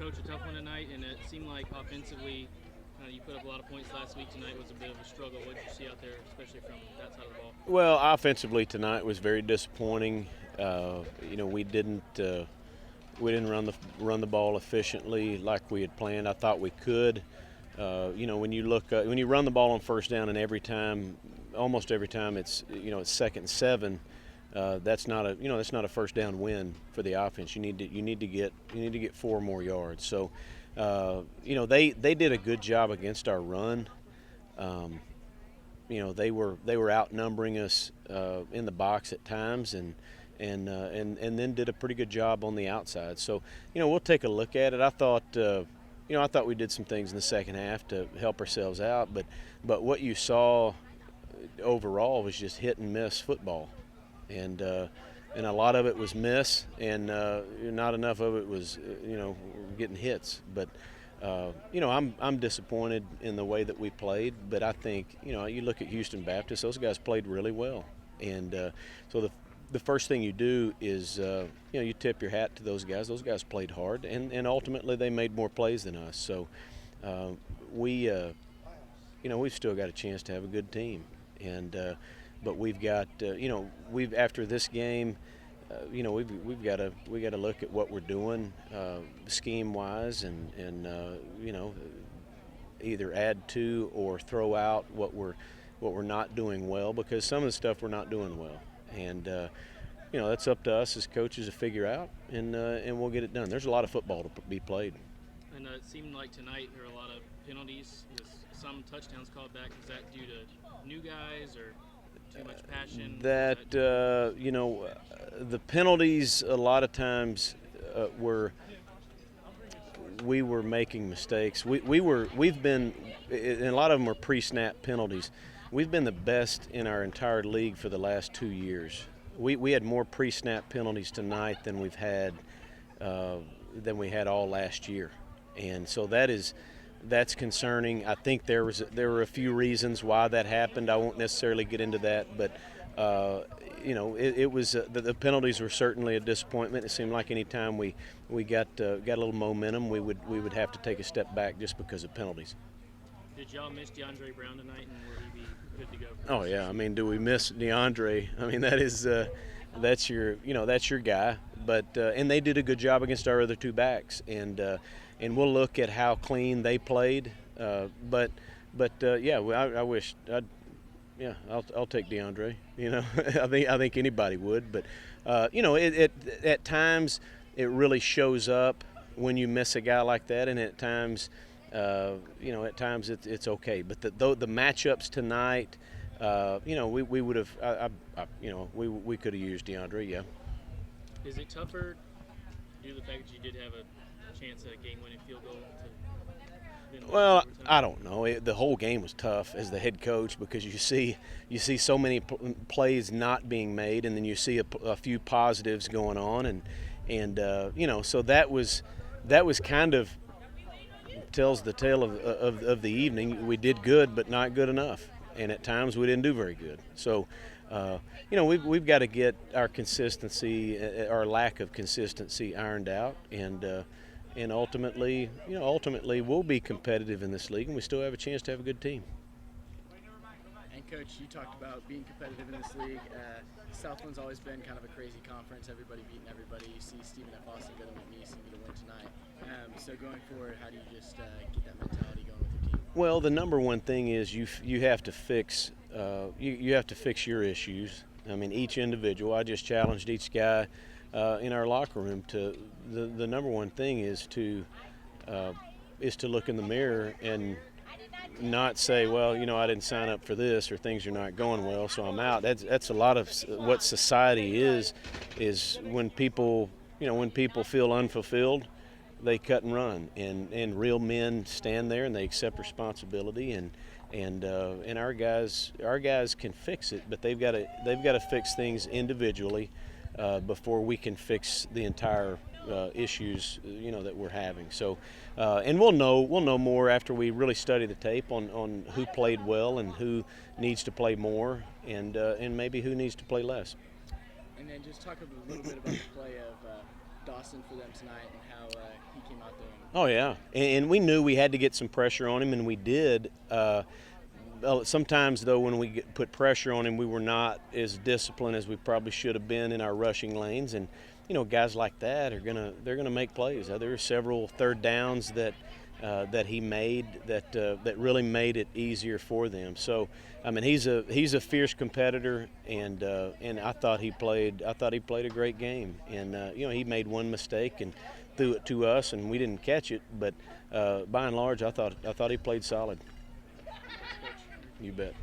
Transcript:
Coach, a tough one tonight, and it seemed like offensively you put up a lot of points last week. Tonight was a bit of a struggle. What did you see out there, especially from that side of the ball? Well, offensively tonight was very disappointing. We didn't run the ball efficiently like we had planned. I thought we could. When you run the ball on first down, and almost every time it's second and 7. That's not a first down win for the offense. You need to get 4 more yards. So, they did a good job against our run. They were outnumbering us in the box at times, and then did a pretty good job on the outside. So, we'll take a look at it. I thought we did some things in the second half to help ourselves out, but what you saw overall was just hit and miss football, and a lot of it was miss, and not enough of it was getting hits. But I'm disappointed in the way that we played, but I think you look at Houston Baptist; those guys played really well, and so the first thing you do is you tip your hat to those guys. Those guys played hard, and ultimately they made more plays than us. So we've still got a chance to have a good team, and but we've got after this game, we've got to look at what we're doing scheme wise, and either add to or throw out what we're not doing well, because some of the stuff we're not doing well, and that's up to us as coaches to figure out, and we'll get it done. There's a lot of football to be played. And it seemed like tonight there were a lot of penalties, with some touchdowns called back. Is that due to new guys or too much passion? The penalties a lot of times we were making mistakes. We've been, and a lot of them were pre-snap penalties. We've been the best in our entire league for the last 2 years. We had more pre-snap penalties tonight than we had all last year, and so that's concerning. I think there were a few reasons why that happened. I won't necessarily get into that, but it was the penalties were certainly a disappointment. It seemed like any time we got a little momentum, we would have to take a step back just because of penalties. Did y'all miss DeAndre Brown tonight, and will he be good to go? Oh yeah, I mean, do we miss DeAndre? I mean, that's your guy. But and they did a good job against our other 2 backs, and we'll look at how clean they played. But I wish I'll take DeAndre. I think anybody would, but at times it really shows up when you miss a guy like that, and at times. At times it's okay, but the matchups tonight, we would have, we could have used DeAndre, yeah. Is it tougher due to the fact that you did have a chance at a game-winning field goal? Well, I don't know. The whole game was tough as the head coach, because you see so many plays not being made, and then you see a few positives going on, and so that was kind of tells the tale of the evening. We did good, but not good enough, and at times we didn't do very good. So, we've got to get our consistency, our lack of consistency, ironed out, and ultimately we'll be competitive in this league, and we still have a chance to have a good team. And Coach, you talked about being competitive in this league. Southland's always been kind of a crazy conference. Everybody beating everybody. You see Stephen F. Austin go to McNeese and get a win tonight. So going forward, how do you just get that mentality going with your team? Well, the number one thing is you have to fix you have to fix your issues. I mean, each individual. I just challenged each guy in our locker room to the number one thing is to look in the mirror and not say, well, I didn't sign up for this, or things are not going well, so I'm out. That's a lot of what society is when people feel unfulfilled, they cut and run, and real men stand there and they accept responsibility, and our guys can fix it, but they've got to fix things individually before we can fix the entire issues that we're having. So and we'll know more after we really study the tape on who played well and who needs to play more, and maybe who needs to play less. And then just talk a little bit about the play of Dawson Austin for them tonight and how he came out there. Oh yeah, and we knew we had to get some pressure on him, and we did. Sometimes though, when we put pressure on him, we were not as disciplined as we probably should have been in our rushing lanes. And guys like that they're gonna make plays. There were several third downs that he made that really made it easier for them. So I mean, he's a fierce competitor, and I thought he played a great game. And he made one mistake and threw it to us, and we didn't catch it. But by and large, I thought he played solid. You bet.